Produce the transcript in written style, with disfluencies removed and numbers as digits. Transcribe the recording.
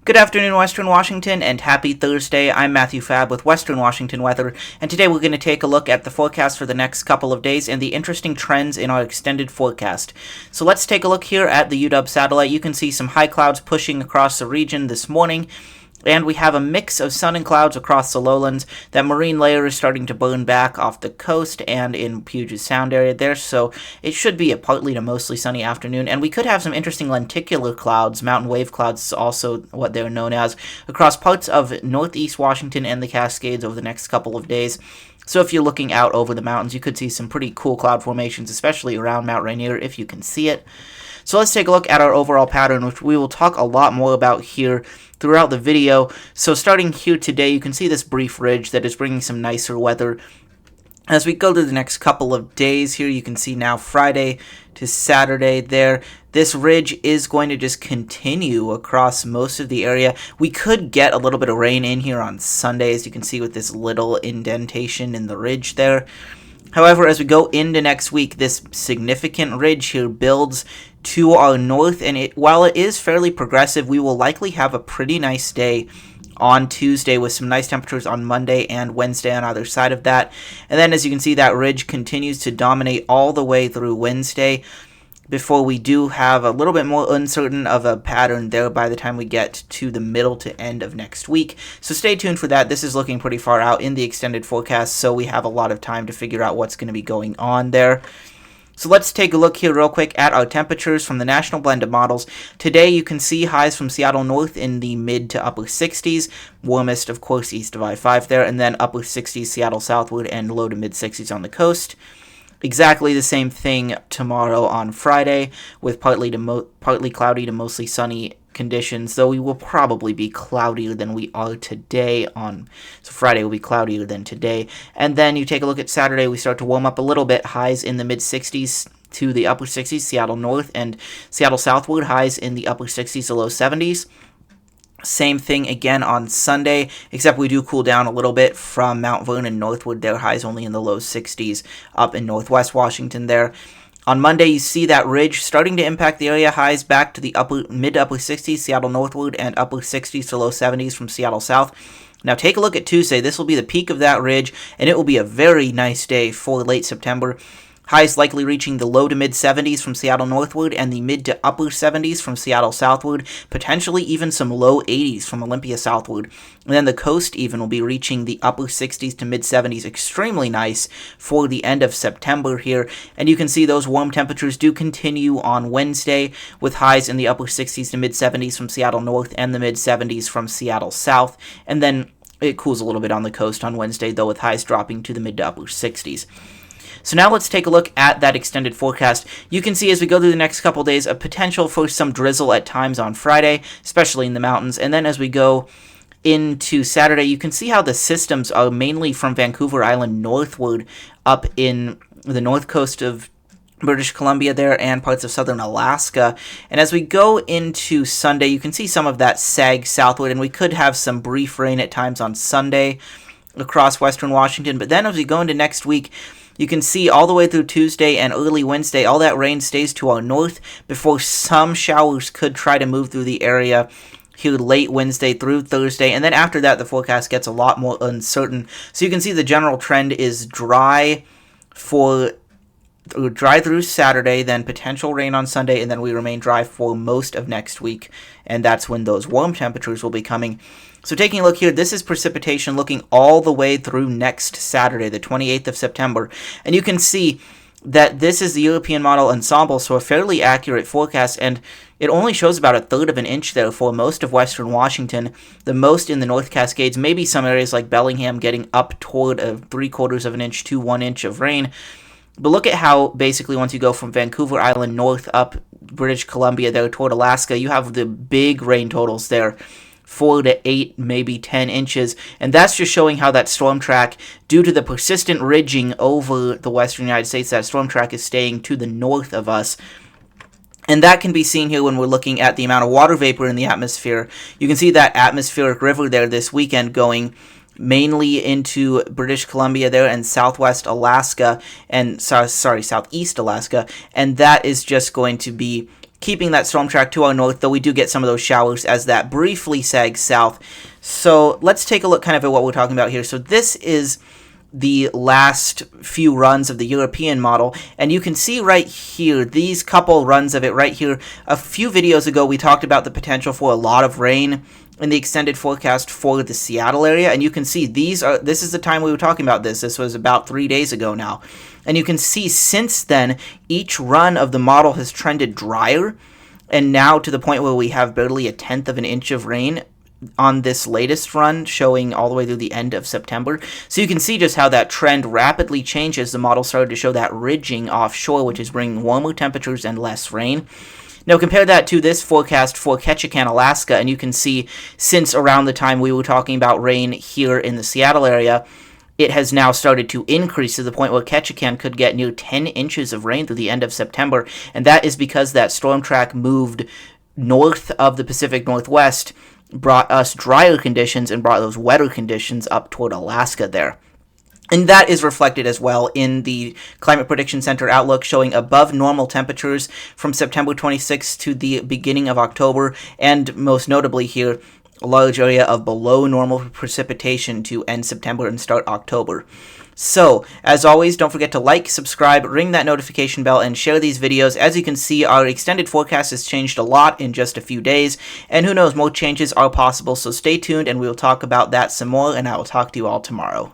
Good afternoon, Western Washington, and happy Thursday. I'm Matthew Fab with Western Washington Weather, and today we're going to take a look at the forecast for the next couple of days and the interesting trends in our extended forecast. So let's take a look here at the UW satellite. You can see some high clouds pushing across the region this morning, and we have a mix of sun and clouds across the lowlands. That marine layer is starting to burn back off the coast and in Puget Sound area there, so it should be a partly to mostly sunny afternoon. And we could have some interesting lenticular clouds, mountain wave clouds is also what they're known as, across parts of northeast Washington and the Cascades over the next couple of days. So if you're looking out over the mountains, you could see some pretty cool cloud formations, especially around Mount Rainier if you can see it. So let's take a look at our overall pattern, which we will talk a lot more about here throughout the video. So starting here today, you can see this brief ridge that is bringing some nicer weather. As we go through the next couple of days here, you can see now Friday to Saturday there, this ridge is going to just continue across most of the area. We could get a little bit of rain in here on Sunday, as you can see with this little indentation in the ridge there. However, as we go into next week, this significant ridge here builds to our north, and while it is fairly progressive, we will likely have a pretty nice day on Tuesday with some nice temperatures on Monday and Wednesday on either side of that. And then, as you can see, that ridge continues to dominate all the way through Wednesday before we do have a little bit more uncertain of a pattern there by the time we get to the middle to end of next week. So stay tuned for that. This is looking pretty far out in the extended forecast, so we have a lot of time to figure out what's going to be going on there. So let's take a look here real quick at our temperatures from the National Blend of Models. Today you can see highs from Seattle north in the mid to upper 60s, warmest of course east of I-5 there, and then upper 60s Seattle southward and low to mid 60s on the coast. Exactly the same thing tomorrow on Friday with partly cloudy to mostly sunny conditions, though we will probably be cloudier than we are today so Friday will be cloudier than today. And then you take a look at Saturday, we start to warm up a little bit, highs in the mid 60s to the upper 60s, Seattle north and Seattle southward, highs in the upper 60s to low 70s. Same thing again on Sunday, except we do cool down a little bit from Mount Vernon northward. Their highs only in the low 60s up in northwest Washington there. On Monday, you see that ridge starting to impact the area, highs back to the mid to upper 60s, Seattle northward, and upper 60s to low 70s from Seattle south. Now take a look at Tuesday. This will be the peak of that ridge, and it will be a very nice day for late September. Highs likely reaching the low to mid 70s from Seattle northward and the mid to upper 70s from Seattle southward, potentially even some low 80s from Olympia southward. And then the coast even will be reaching the upper 60s to mid 70s, extremely nice for the end of September here. And you can see those warm temperatures do continue on Wednesday with highs in the upper 60s to mid 70s from Seattle north and the mid 70s from Seattle south. And then it cools a little bit on the coast on Wednesday, though, with highs dropping to the mid to upper 60s. So now let's take a look at that extended forecast. You can see as we go through the next couple days a potential for some drizzle at times on Friday, especially in the mountains. And then as we go into Saturday, you can see how the systems are mainly from Vancouver Island northward up in the north coast of British Columbia there and parts of southern Alaska. And as we go into Sunday, you can see some of that sag southward, and we could have some brief rain at times on Sunday across western Washington. But then as we go into next week, you can see all the way through Tuesday and early Wednesday, all that rain stays to our north before some showers could try to move through the area here late Wednesday through Thursday. And then after that, the forecast gets a lot more uncertain. So you can see the general trend is dry through Saturday, then potential rain on Sunday, and then we remain dry for most of next week. And that's when those warm temperatures will be coming. So taking a look here, this is precipitation looking all the way through next Saturday, the 28th of September. And you can see that this is the European Model Ensemble, so a fairly accurate forecast, and it only shows about 1/3 of an inch there for most of western Washington, the most in the North Cascades, maybe some areas like Bellingham getting up toward 3/4 of an inch to 1 inch of rain. But look at how basically once you go from Vancouver Island north up British Columbia there toward Alaska, you have the big rain totals there. 4 to 8, maybe 10 inches, and that's just showing how that storm track, due to the persistent ridging over the western United States, that storm track is staying to the north of us. And that can be seen here when we're looking at the amount of water vapor in the atmosphere. You can see that atmospheric river there this weekend going mainly into British Columbia there and southwest Alaska, and southeast Alaska, and that is just going to be keeping that storm track to our north, though we do get some of those showers as that briefly sags south. So let's take a look kind of at what we're talking about here. So this is the last few runs of the European model, and you can see right here, these couple runs of it right here. A few videos ago, we talked about the potential for a lot of rain in the extended forecast for the Seattle area, and you can see this is the time we were talking about this. This was about 3 days ago now. And you can see since then, each run of the model has trended drier, and now to the point where we have barely 1/10 of an inch of rain on this latest run, showing all the way through the end of September. So you can see just how that trend rapidly changes. The model started to show that ridging offshore, which is bringing warmer temperatures and less rain. Now compare that to this forecast for Ketchikan, Alaska, and you can see since around the time we were talking about rain here in the Seattle area, it has now started to increase to the point where Ketchikan could get near 10 inches of rain through the end of September, and that is because that storm track moved north of the Pacific Northwest, brought us drier conditions and brought those wetter conditions up toward Alaska there. And that is reflected as well in the Climate Prediction Center outlook, showing above normal temperatures from September 26th to the beginning of October, and most notably here, a large area of below normal precipitation to end September and start October. So, as always, don't forget to like, subscribe, ring that notification bell, and share these videos. As you can see, our extended forecast has changed a lot in just a few days, and who knows, more changes are possible, so stay tuned, and we will talk about that some more, and I will talk to you all tomorrow.